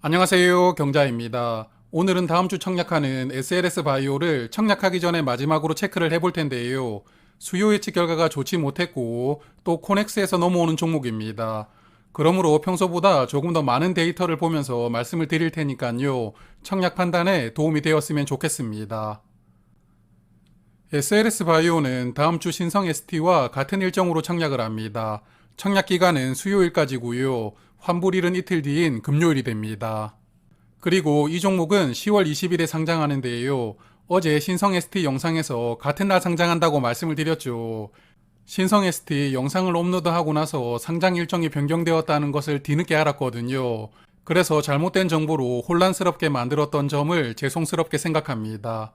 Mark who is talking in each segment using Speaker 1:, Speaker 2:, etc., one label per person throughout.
Speaker 1: 안녕하세요. 경자입니다. 오늘은 다음 주 청약하는 SLS 바이오를 청약하기 전에 마지막으로 체크를 해볼 텐데요. 수요 예측 결과가 좋지 못했고 또 코넥스에서 넘어오는 종목입니다. 그러므로 평소보다 조금 더 많은 데이터를 보면서 말씀을 드릴 테니까요. 청약 판단에 도움이 되었으면 좋겠습니다. SLS 바이오는 다음 주 신성 ST와 같은 일정으로 청약을 합니다. 청약 기간은 수요일까지고요. 환불일은 이틀 뒤인 금요일이 됩니다. 그리고 이 종목은 10월 20일에 상장하는데요. 어제 신성 ST 영상에서 같은 날 상장한다고 말씀을 드렸죠. 신성 ST 영상을 업로드하고 나서 상장 일정이 변경되었다는 것을 뒤늦게 알았거든요. 그래서 잘못된 정보로 혼란스럽게 만들었던 점을 죄송스럽게 생각합니다.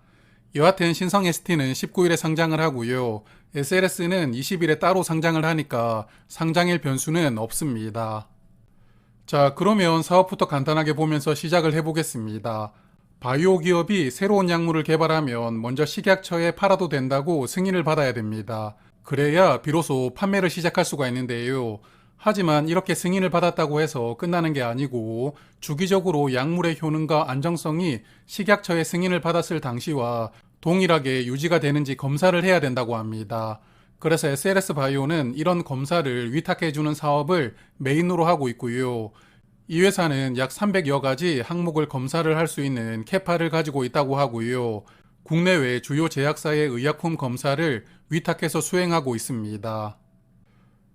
Speaker 1: 여하튼 신성 ST는 19일에 상장을 하고요. SLS는 20일에 따로 상장을 하니까 상장일 변수는 없습니다. 자, 그러면 사업부터 간단하게 보면서 시작을 해보겠습니다. 바이오 기업이 새로운 약물을 개발하면 먼저 식약처에 팔아도 된다고 승인을 받아야 됩니다. 그래야 비로소 판매를 시작할 수가 있는데요. 하지만 이렇게 승인을 받았다고 해서 끝나는 게 아니고 주기적으로 약물의 효능과 안정성이 식약처의 승인을 받았을 당시와 동일하게 유지가 되는지 검사를 해야 된다고 합니다. 그래서 SLS 바이오는 이런 검사를 위탁해주는 사업을 메인으로 하고 있고요. 이 회사는 약 300여 가지 항목을 검사를 할 수 있는 캐파를 가지고 있다고 하고요. 국내외 주요 제약사의 의약품 검사를 위탁해서 수행하고 있습니다.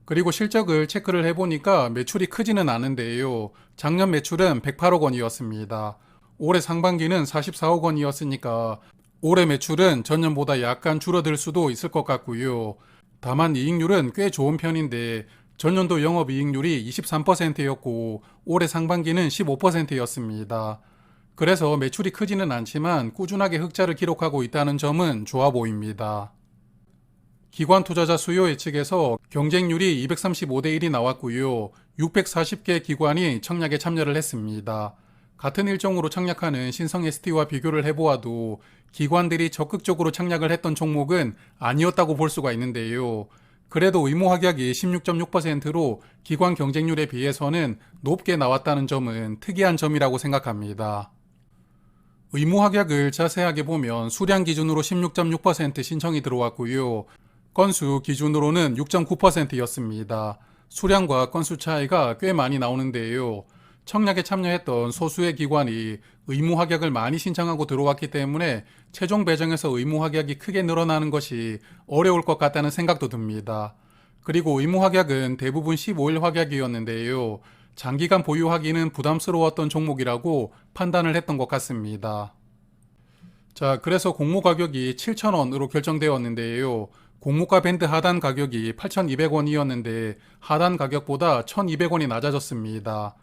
Speaker 1: 그리고 실적을 체크를 해보니까 매출이 크지는 않은데요. 작년 매출은 108억 원이었습니다. 올해 상반기는 44억 원이었으니까 올해 매출은 전년보다 약간 줄어들 수도 있을 것 같고요. 다만 이익률은 꽤 좋은 편인데 전년도 영업이익률이 23%였고 올해 상반기는 15%였습니다. 그래서 매출이 크지는 않지만 꾸준하게 흑자를 기록하고 있다는 점은 좋아 보입니다. 기관 투자자 수요 예측에서 경쟁률이 235대 1이 나왔고요. 640개 기관이 청약에 참여를 했습니다. 같은 일정으로 청약하는 신성 ST와 비교를 해보아도 기관들이 적극적으로 청약을 했던 종목은 아니었다고 볼 수가 있는데요. 그래도 의무 확약이 16.6%로 기관 경쟁률에 비해서는 높게 나왔다는 점은 특이한 점이라고 생각합니다. 의무 확약을 자세하게 보면 수량 기준으로 16.6% 신청이 들어왔고요. 건수 기준으로는 6.9%였습니다. 수량과 건수 차이가 꽤 많이 나오는데요. 청약에 참여했던 소수의 기관이 의무 확약을 많이 신청하고 들어왔기 때문에 최종 배정에서 의무 확약이 크게 늘어나는 것이 어려울 것 같다는 생각도 듭니다. 그리고 의무 확약은 대부분 15일 확약이었는데요. 장기간 보유하기는 부담스러웠던 종목이라고 판단을 했던 것 같습니다. 자, 그래서 공모 가격이 7,000원으로 결정되었는데요. 공모가 밴드 하단 가격이 8,200원이었는데 하단 가격보다 1,200원이 낮아졌습니다.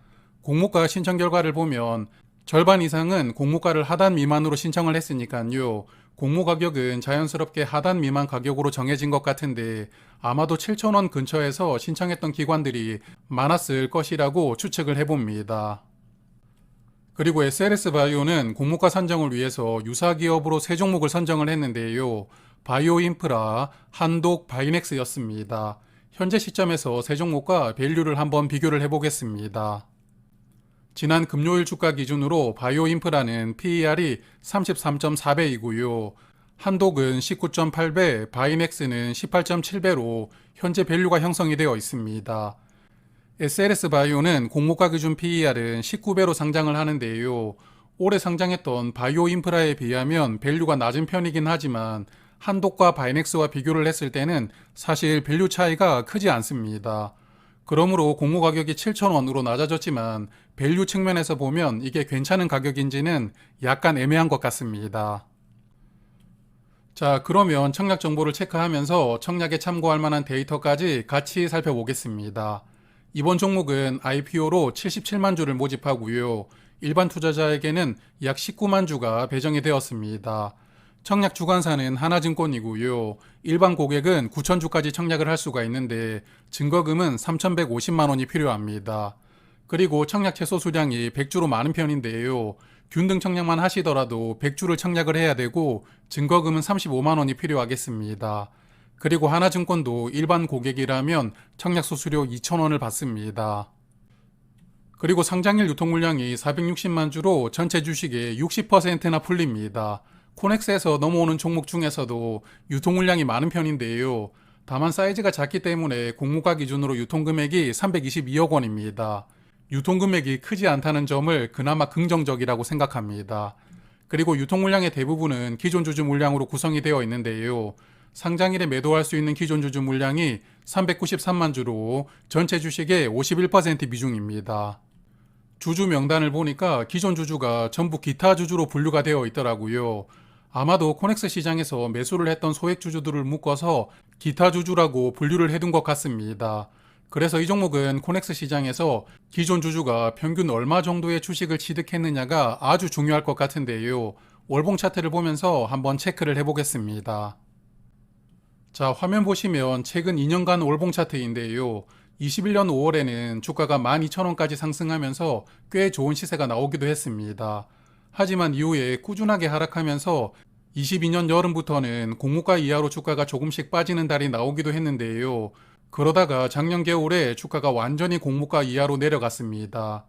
Speaker 1: 공모가 신청 결과를 보면 절반 이상은 공모가를 하단 미만으로 신청을 했으니까요. 공모 가격은 자연스럽게 하단 미만 가격으로 정해진 것 같은데 아마도 7,000원 근처에서 신청했던 기관들이 많았을 것이라고 추측을 해봅니다. 그리고 SLS 바이오는 공모가 선정을 위해서 유사 기업으로 세 종목을 선정을 했는데요. 바이오 인프라, 한독, 바이넥스였습니다. 현재 시점에서 세 종목과 밸류를 한번 비교를 해보겠습니다. 지난 금요일 주가 기준으로 바이오 인프라는 PER이 33.4배이고요. 한독은 19.8배, 바이넥스는 18.7배로 현재 밸류가 형성이 되어 있습니다. SLS 바이오는 공모가 기준 PER은 19배로 상장을 하는데요. 올해 상장했던 바이오 인프라에 비하면 밸류가 낮은 편이긴 하지만 한독과 바이넥스와 비교를 했을 때는 사실 밸류 차이가 크지 않습니다. 그러므로 공모 가격이 7,000원으로 낮아졌지만 밸류 측면에서 보면 이게 괜찮은 가격인지는 약간 애매한 것 같습니다. 자, 그러면 청약 정보를 체크하면서 청약에 참고할 만한 데이터까지 같이 살펴보겠습니다. 이번 종목은 IPO로 77만 주를 모집하고요. 일반 투자자에게는 약 19만 주가 배정이 되었습니다. 청약 주관사는 하나증권이고요. 일반 고객은 9천 주까지 청약을 할 수가 있는데 증거금은 3,150만 원이 필요합니다. 그리고 청약 최소 수량이 100주로 많은 편인데요. 균등 청약만 하시더라도 100주를 청약을 해야 되고 증거금은 35만 원이 필요하겠습니다. 그리고 하나증권도 일반 고객이라면 청약 수수료 2,000원을 받습니다. 그리고 상장일 유통 물량이 460만 주로 전체 주식의 60%나 풀립니다. 코넥스에서 넘어오는 종목 중에서도 유통 물량이 많은 편인데요. 다만 사이즈가 작기 때문에 공모가 기준으로 유통 금액이 322억 원입니다. 유통 금액이 크지 않다는 점을 그나마 긍정적이라고 생각합니다. 그리고 유통 물량의 대부분은 기존 주주 물량으로 구성이 되어 있는데요. 상장일에 매도할 수 있는 기존 주주 물량이 393만 주로 전체 주식의 51% 비중입니다. 주주 명단을 보니까 기존 주주가 전부 기타 주주로 분류가 되어 있더라고요. 아마도 코넥스 시장에서 매수를 했던 소액 주주들을 묶어서 기타 주주라고 분류를 해둔 것 같습니다. 그래서 이 종목은 코넥스 시장에서 기존 주주가 평균 얼마 정도의 주식을 취득했느냐가 아주 중요할 것 같은데요. 월봉 차트를 보면서 한번 체크를 해보겠습니다. 자, 화면 보시면 최근 2년간 월봉 차트인데요. 21년 5월에는 주가가 12,000원까지 상승하면서 꽤 좋은 시세가 나오기도 했습니다. 하지만 이후에 꾸준하게 하락하면서 22년 여름부터는 공모가 이하로 주가가 조금씩 빠지는 달이 나오기도 했는데요. 그러다가 작년 겨울에 주가가 완전히 공모가 이하로 내려갔습니다.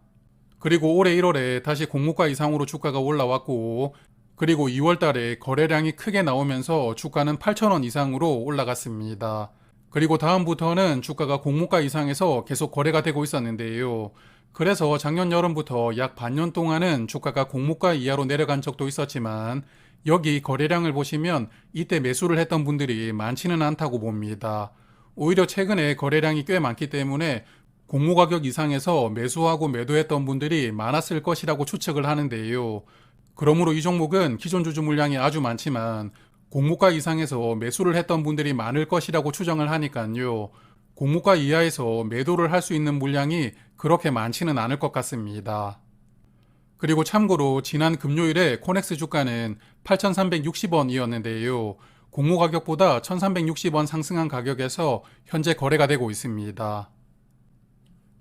Speaker 1: 그리고 올해 1월에 다시 공모가 이상으로 주가가 올라왔고, 그리고 2월 달에 거래량이 크게 나오면서 주가는 8,000원 이상으로 올라갔습니다. 그리고 다음부터는 주가가 공모가 이상에서 계속 거래가 되고 있었는데요. 그래서 작년 여름부터 약 반년 동안은 주가가 공모가 이하로 내려간 적도 있었지만 여기 거래량을 보시면 이때 매수를 했던 분들이 많지는 않다고 봅니다. 오히려 최근에 거래량이 꽤 많기 때문에 공모 가격 이상에서 매수하고 매도했던 분들이 많았을 것이라고 추측을 하는데요. 그러므로 이 종목은 기존 주주 물량이 아주 많지만 공모가 이상에서 매수를 했던 분들이 많을 것이라고 추정을 하니까요. 공모가 이하에서 매도를 할 수 있는 물량이 그렇게 많지는 않을 것 같습니다. 그리고 참고로 지난 금요일에 코넥스 주가는 8,360원이었는데요. 공모 가격보다 1,360원 상승한 가격에서 현재 거래가 되고 있습니다.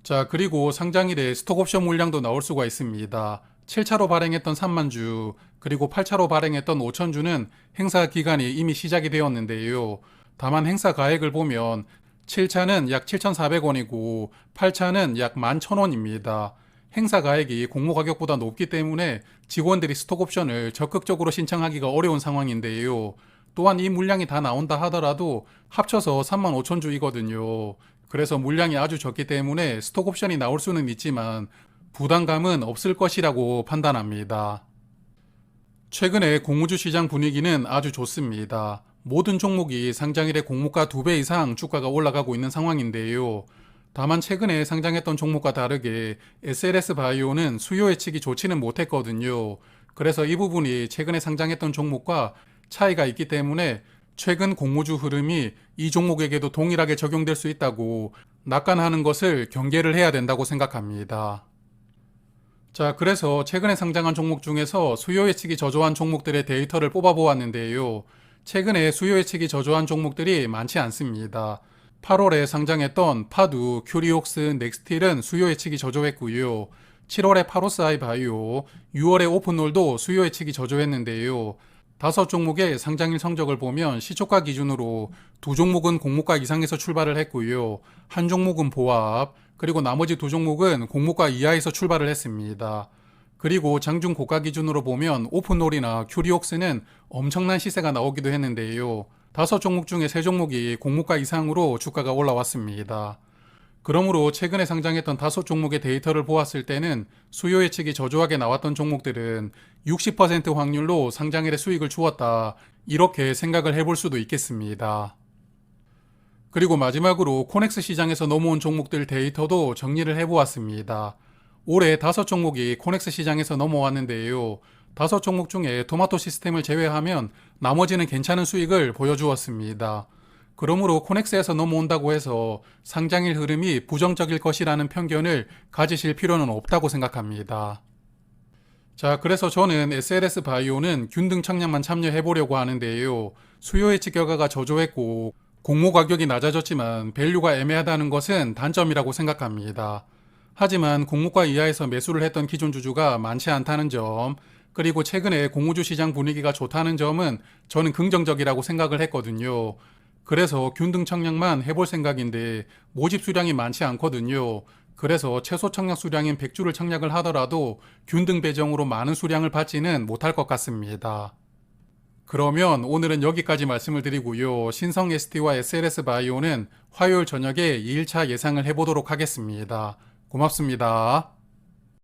Speaker 1: 자, 그리고 상장일에 스톡옵션 물량도 나올 수가 있습니다. 7차로 발행했던 3만 주, 그리고 8차로 발행했던 5천 주는 행사 기간이 이미 시작이 되었는데요. 다만 행사 가액을 보면 7차는 약 7,400원이고 8차는 약 11,000원입니다. 행사 가액이 공모 가격보다 높기 때문에 직원들이 스톡옵션을 적극적으로 신청하기가 어려운 상황인데요. 또한 이 물량이 다 나온다 하더라도 합쳐서 35,000주이거든요. 그래서 물량이 아주 적기 때문에 스톡옵션이 나올 수는 있지만 부담감은 없을 것이라고 판단합니다. 최근에 공모주 시장 분위기는 아주 좋습니다. 모든 종목이 상장일에 공모가 2배 이상 주가가 올라가고 있는 상황인데요. 다만 최근에 상장했던 종목과 다르게 SLS 바이오는 수요 예측이 좋지는 못했거든요. 그래서 이 부분이 최근에 상장했던 종목과 차이가 있기 때문에 최근 공모주 흐름이 이 종목에게도 동일하게 적용될 수 있다고 낙관하는 것을 경계를 해야 된다고 생각합니다. 자, 그래서 최근에 상장한 종목 중에서 수요 예측이 저조한 종목들의 데이터를 뽑아보았는데요. 최근에 수요 예측이 저조한 종목들이 많지 않습니다. 8월에 상장했던 파두, 큐리옥스, 넥스틸은 수요 예측이 저조했고요. 7월에 파로스아이 바이오, 6월에 오픈롤도 수요 예측이 저조했는데요. 5종목의 상장일 성적을 보면 시초가 기준으로 2종목은 공모가 이상에서 출발을 했고요. 1종목은 보합, 그리고 나머지 2종목은 공모가 이하에서 출발을 했습니다. 그리고 장중 고가 기준으로 보면 오픈롤이나 큐리옥스는 엄청난 시세가 나오기도 했는데요. 5종목 중에 3종목이 공모가 이상으로 주가가 올라왔습니다. 그러므로 최근에 상장했던 5종목의 데이터를 보았을 때는 수요 예측이 저조하게 나왔던 종목들은 60% 확률로 상장일에 수익을 주었다, 이렇게 생각을 해볼 수도 있겠습니다. 그리고 마지막으로 코넥스 시장에서 넘어온 종목들 데이터도 정리를 해보았습니다. 올해 5종목이 코넥스 시장에서 넘어왔는데요. 5종목 중에 토마토 시스템을 제외하면 나머지는 괜찮은 수익을 보여주었습니다. 그러므로 코넥스에서 넘어온다고 해서 상장일 흐름이 부정적일 것이라는 편견을 가지실 필요는 없다고 생각합니다. 자, 그래서 저는 SLS 바이오는 균등 청약만 참여해 보려고 하는데요. 수요 예측 결과가 저조했고 공모 가격이 낮아졌지만 밸류가 애매하다는 것은 단점이라고 생각합니다. 하지만 공모가 이하에서 매수를 했던 기존 주주가 많지 않다는 점, 그리고 최근에 공모주 시장 분위기가 좋다는 점은 저는 긍정적이라고 생각을 했거든요. 그래서 균등 청약만 해볼 생각인데 모집 수량이 많지 않거든요. 그래서 최소 청약 수량인 100주를 청약을 하더라도 균등 배정으로 많은 수량을 받지는 못할 것 같습니다. 그러면 오늘은 여기까지 말씀을 드리고요. 신성 ST와 SLS 바이오는 화요일 저녁에 2일차 예상을 해보도록 하겠습니다. 고맙습니다.